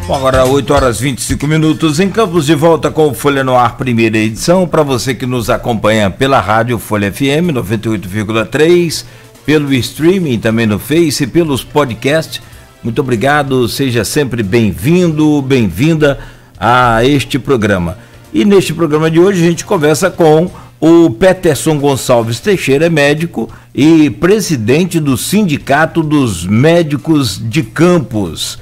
Bom, agora 8 horas e 25 minutos em Campos, de volta com o Folha no Ar, primeira edição. Para você que nos acompanha pela rádio Folha FM 98,3, pelo streaming também no Face, pelos podcasts, muito obrigado, seja sempre bem-vindo, bem-vinda a este programa. E neste programa de hoje a gente conversa com o Peterson Gonçalves Teixeira, é médico e presidente do Sindicato dos Médicos de Campos.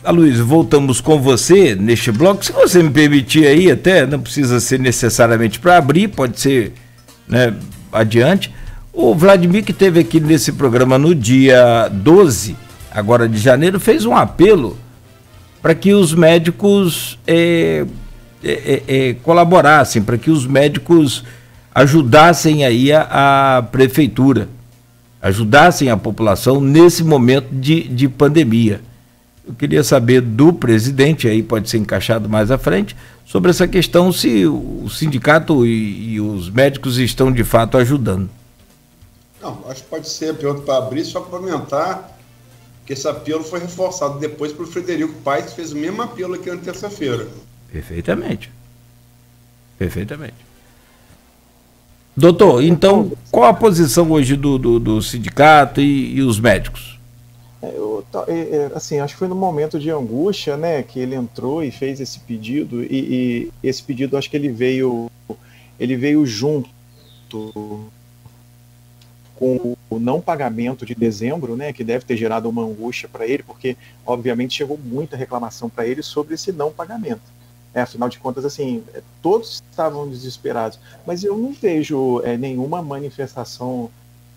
Aloysio, voltamos com você neste bloco. Se você me permitir aí, até não precisa ser necessariamente para abrir, pode ser, né, adiante. O Vladimir, que esteve aqui nesse programa no dia 12, agora de janeiro, fez um apelo para que os médicos colaborassem, para que os médicos ajudassem aí a prefeitura, ajudassem a população nesse momento de pandemia. Eu queria saber do presidente, aí pode ser encaixado mais à frente, sobre essa questão, se o sindicato e os médicos estão de fato ajudando. Não, acho que pode ser a pergunta para abrir, só complementar que esse apelo foi reforçado depois pelo Frederico Paes, que fez o mesmo apelo aqui na terça-feira. Perfeitamente. Perfeitamente. Doutor, então, qual a posição hoje do sindicato e os médicos? Assim, acho que foi no momento de angústia, né, que ele entrou e fez esse pedido, e esse pedido, acho que ele veio junto com o não pagamento de dezembro, né, que deve ter gerado uma angústia para ele, porque obviamente chegou muita reclamação para ele sobre esse não pagamento. Afinal de contas, assim, todos estavam desesperados, mas eu não vejo nenhuma manifestação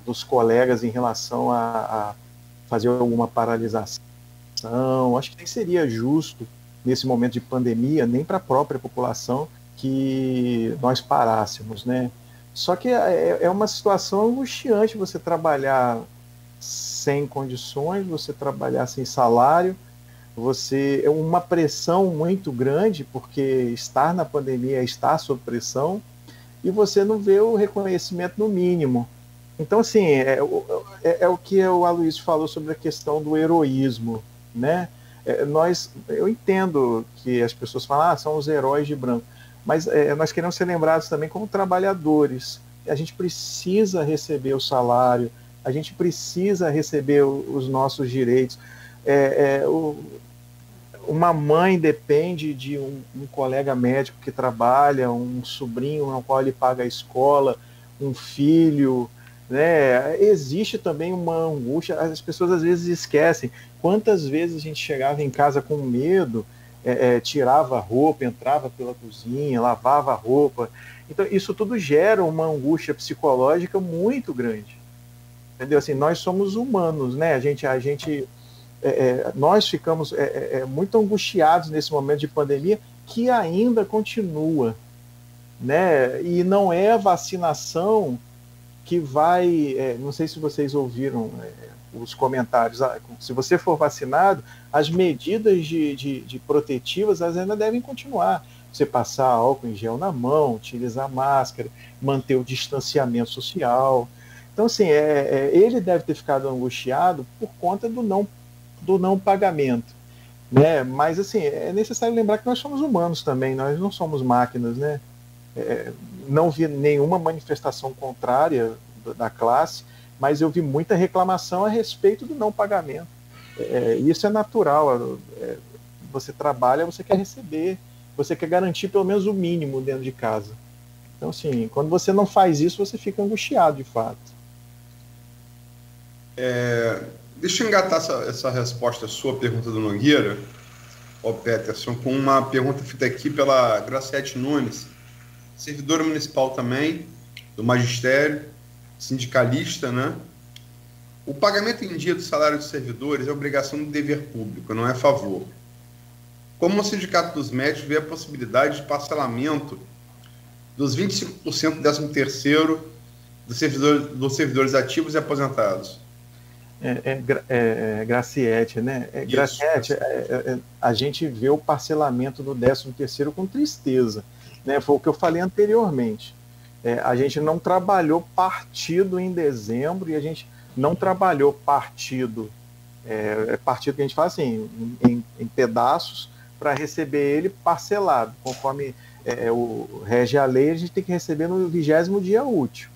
dos colegas em relação a fazer alguma paralisação. Acho que nem seria justo nesse momento de pandemia, nem para a própria população, que nós parássemos, né? Só que é uma situação angustiante você trabalhar sem condições, você trabalhar sem salário, é uma pressão muito grande, porque estar na pandemia é estar sob pressão, e você não vê o reconhecimento no mínimo. Então, assim, é o que o Aloysio falou sobre a questão do heroísmo, né? Eu entendo que as pessoas falam, são os heróis de branco, mas nós queremos ser lembrados também como trabalhadores. A gente precisa receber o salário, a gente precisa receber os nossos direitos. Uma mãe depende de um colega médico que trabalha, um sobrinho ao qual ele paga a escola, um filho, né? Existe também uma angústia, as pessoas às vezes esquecem quantas vezes a gente chegava em casa com medo, tirava a roupa, entrava pela cozinha, lavava a roupa. Então isso tudo gera uma angústia psicológica muito grande, entendeu? Assim, nós somos humanos, né? Nós ficamos muito angustiados nesse momento de pandemia, que ainda continua, né? E não é a vacinação que vai, não sei se vocês ouviram os comentários, se você for vacinado, as medidas de protetivas elas ainda devem continuar. Você passar álcool em gel na mão, utilizar máscara, manter o distanciamento social. Então, assim, ele deve ter ficado angustiado por conta do não pagamento, né? Mas, assim, é necessário lembrar que nós somos humanos também, nós não somos máquinas, né? Não vi nenhuma manifestação contrária da classe, mas eu vi muita reclamação a respeito do não pagamento. Isso é natural. Você trabalha, você quer receber, você quer garantir pelo menos o mínimo dentro de casa. Então, assim, quando você não faz isso, você fica angustiado, de fato. Deixa eu engatar essa resposta à sua pergunta do Nogueira, Peterson, com uma pergunta feita aqui pela Graciete Nunes, servidora municipal também, do magistério, sindicalista, né? O pagamento em dia do salário dos servidores é obrigação do dever público, não é favor. Como o Sindicato dos Médicos vê a possibilidade de parcelamento dos 25% do 13º dos servidores ativos e aposentados? Graciete, né? Graciete, a gente vê o parcelamento do 13º com tristeza, né? Foi o que eu falei anteriormente. A gente não trabalhou partido em dezembro, e a gente não trabalhou partido É partido que a gente fala assim, em pedaços, para receber ele parcelado, conforme rege a lei, a gente tem que receber no 20º dia útil,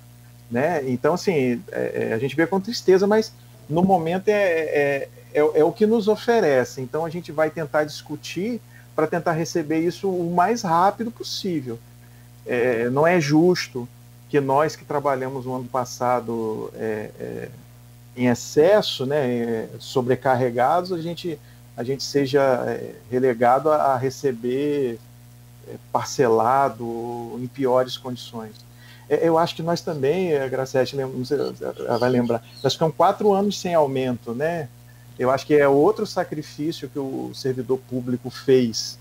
né? Então, assim, a gente vê com tristeza, mas no momento é o que nos oferece. Então, a gente vai tentar discutir para tentar receber isso o mais rápido possível. Não é justo que nós que trabalhamos no ano passado em excesso, né, sobrecarregados, a gente seja relegado a receber parcelado em piores condições. Eu acho que nós também, Gracete, você vai lembrar, nós ficamos 4 anos sem aumento, né? Eu acho que é outro sacrifício que o servidor público fez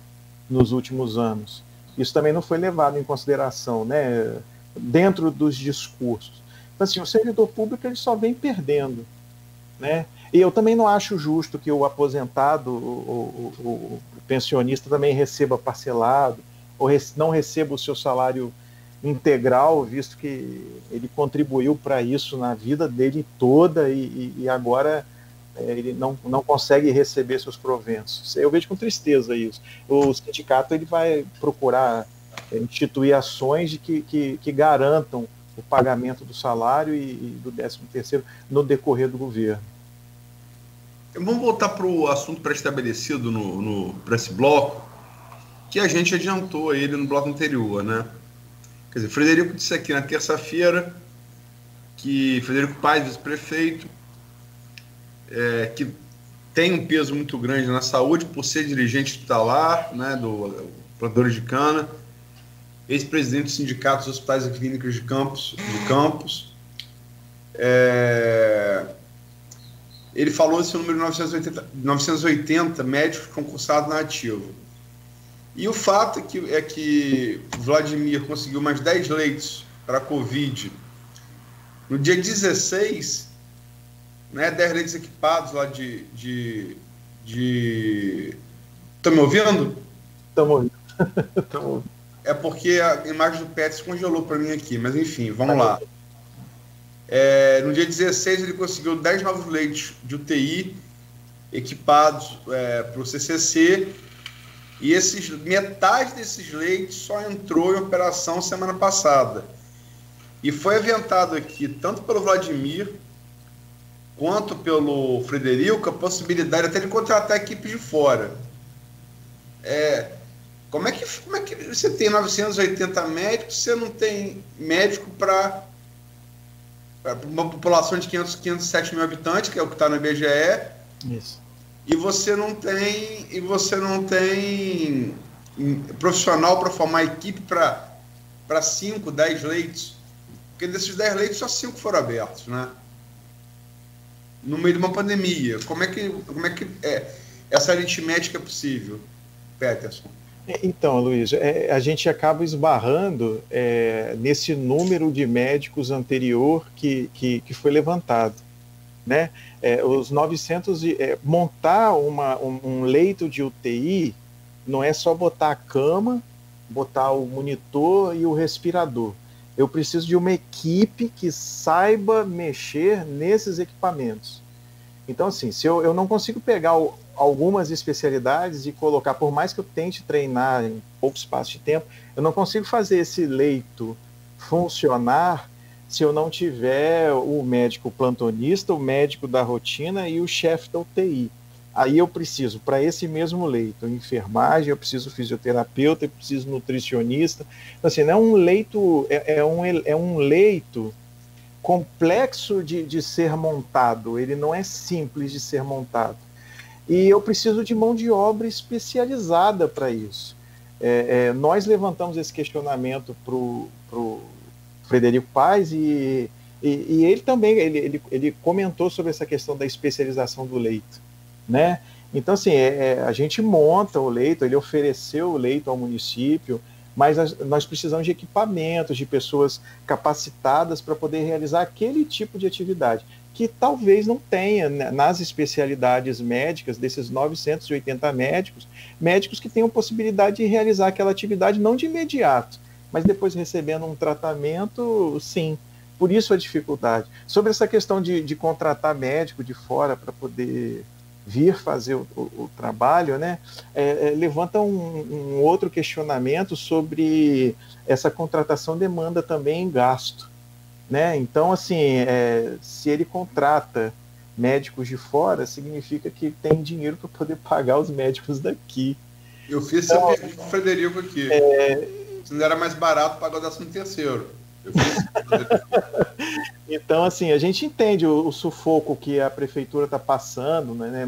nos últimos anos. Isso também não foi levado em consideração, né, dentro dos discursos. Então, assim, o servidor público ele só vem perdendo, né? E eu também não acho justo que o aposentado, o pensionista também receba parcelado, ou não receba o seu salário integral, visto que ele contribuiu para isso na vida dele toda e agora ele não consegue receber seus proventos. Eu vejo com tristeza isso. O sindicato ele vai procurar instituir ações que garantam o pagamento do salário e do 13º no decorrer do governo. Vamos voltar para o assunto pré-estabelecido para esse bloco, que a gente adiantou ele no bloco anterior, né? Quer dizer, Frederico disse aqui na terça-feira que Frederico Paes, vice-prefeito, que tem um peso muito grande na saúde por ser dirigente hospitalar, né, do plantador de cana, ex-presidente dos sindicatos hospitais e clínicas de Campos. Ele falou esse número de 980 médicos concursados na ativa. E o fato é que Vladimir conseguiu mais 10 leitos para a Covid. No dia 16, né, 10 leitos equipados lá Estão me ouvindo? Estamos ouvindo. É porque a imagem do PET se congelou para mim aqui, mas enfim, vamos lá. No dia 16 ele conseguiu 10 novos leitos de UTI equipados para o CCC, e metade desses leitos só entrou em operação semana passada. E foi aventado aqui, tanto pelo Vladimir quanto pelo Frederico, a possibilidade até de contratar equipe de fora. Como é que você tem 980 médicos, você não tem médico para uma população de 507 mil habitantes, que é o que está no IBGE. Isso. E você não tem profissional para formar equipe para 5, 10 leitos. Porque desses 10 leitos, só 5 foram abertos, né? No meio de uma pandemia. Como é que essa aritmética é possível, Peterson? Então, Luiz, a gente acaba esbarrando nesse número de médicos anterior que foi levantado, né? Os 900 montar um leito de UTI não é só botar a cama, botar o monitor e o respirador. Eu preciso de uma equipe que saiba mexer nesses equipamentos. Então, assim, se eu não consigo pegar algumas especialidades e colocar, por mais que eu tente treinar em pouco espaço de tempo, eu não consigo fazer esse leito funcionar se eu não tiver o médico plantonista, o médico da rotina e o chefe da UTI. Aí eu preciso, para esse mesmo leito, enfermagem, eu preciso fisioterapeuta, eu preciso nutricionista. Então, assim, não é um leito, é um leito complexo de ser montado, ele não é simples de ser montado. E eu preciso de mão de obra especializada para isso. Nós levantamos esse questionamento para o Frederico Paes e ele também ele comentou sobre essa questão da especialização do leito, né? Então, assim, a gente monta o leito, ele ofereceu o leito ao município, mas nós precisamos de equipamentos, de pessoas capacitadas para poder realizar aquele tipo de atividade, que talvez não tenha nas especialidades médicas, desses 980 médicos que tenham possibilidade de realizar aquela atividade, não de imediato, mas depois recebendo um tratamento, sim. Por isso a dificuldade. Sobre essa questão de contratar médico de fora para poder vir fazer o trabalho, né, levanta um outro questionamento sobre essa contratação demanda também gasto, né? Então, assim, se ele contrata médicos de fora, significa que tem dinheiro para poder pagar os médicos daqui. Eu fiz essa pergunta para o Frederico aqui. Se não era mais barato pagar o 13º. Então, assim, a gente entende o sufoco que a prefeitura está passando, né?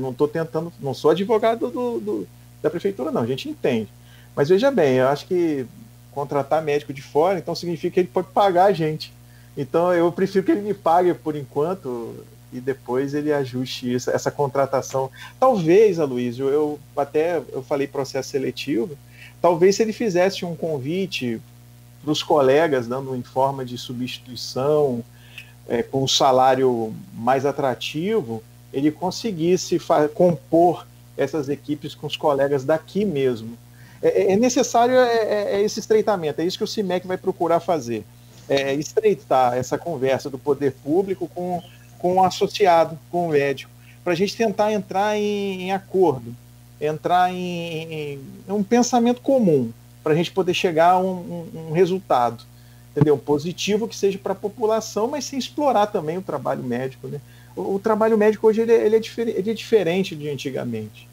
Não sou advogado da prefeitura, não, a gente entende. Mas veja bem, eu acho que contratar médico de fora, então significa que ele pode pagar a gente. Então eu prefiro que ele me pague por enquanto e depois ele ajuste essa contratação. Talvez, Aloysio, eu falei processo seletivo, talvez se ele fizesse um convite para os colegas, dando em forma de substituição, com um salário mais atrativo, ele conseguisse compor essas equipes com os colegas daqui mesmo. É necessário esse estreitamento, é isso que o CIMEC vai procurar fazer, estreitar essa conversa do poder público com o associado, com o médico, para a gente tentar entrar em acordo, entrar em um pensamento comum, para a gente poder chegar a um resultado, entendeu? Positivo que seja para a população, mas sem explorar também o trabalho médico, né? O trabalho médico hoje ele é diferente de antigamente,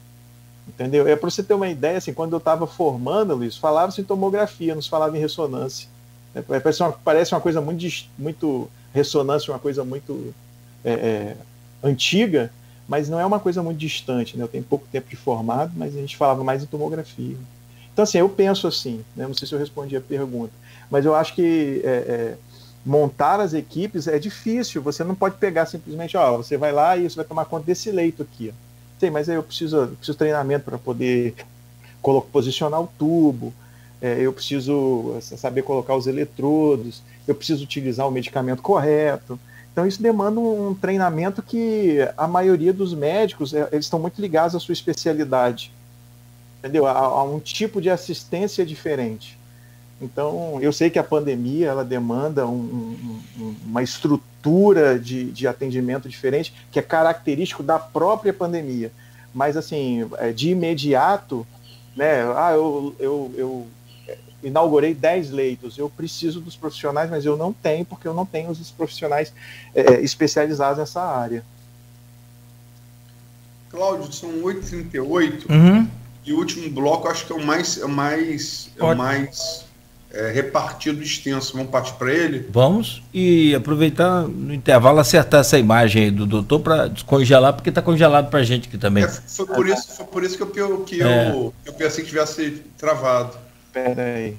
entendeu? Para você ter uma ideia, assim, quando eu estava formando, Luiz, falava-se em tomografia, não se falava em ressonância. Parece uma coisa muito ressonância, uma coisa muito antiga, mas não é uma coisa muito distante, né? Eu tenho pouco tempo de formado, mas a gente falava mais em tomografia. Então, assim, eu penso assim, né? Não sei se eu respondi a pergunta, mas eu acho que montar as equipes é difícil. Você não pode pegar simplesmente, você vai lá e você vai tomar conta desse leito aqui. Sei, mas eu preciso treinamento para poder posicionar o tubo, eu preciso saber colocar os eletrodos, eu preciso utilizar o medicamento correto. Então isso demanda um treinamento que a maioria dos médicos, eles estão muito ligados à sua especialidade, entendeu? A um tipo de assistência diferente. Então, eu sei que a pandemia ela demanda uma estrutura de atendimento diferente, que é característico da própria pandemia. Mas, assim, de imediato, né, eu inaugurei 10 leitos, eu preciso dos profissionais, mas eu não tenho, porque eu não tenho os profissionais especializados nessa área. Cláudio, são 8h38, e o último bloco acho que é o mais repartido, extenso. Vamos partir para ele? Vamos, e aproveitar no intervalo, acertar essa imagem aí do doutor para descongelar, porque está congelado para a gente aqui também. Foi por isso que eu pensei que tivesse travado. Espera aí.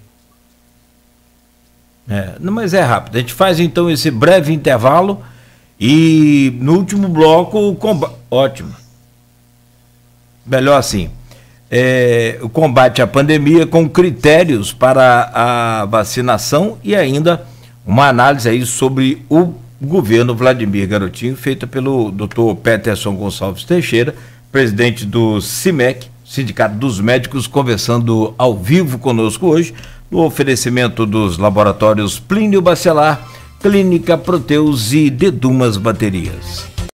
Não, mas é rápido. A gente faz então esse breve intervalo e no último bloco o combate. Ótimo. Melhor assim. O combate à pandemia com critérios para a vacinação e ainda uma análise aí sobre o governo Vladimir Garotinho, feita pelo Dr. Peterson Gonçalves Teixeira, presidente do CIMEC, Sindicato dos Médicos, conversando ao vivo conosco hoje, no oferecimento dos laboratórios Plínio Bacelar, Clínica Proteus e Dedumas Baterias.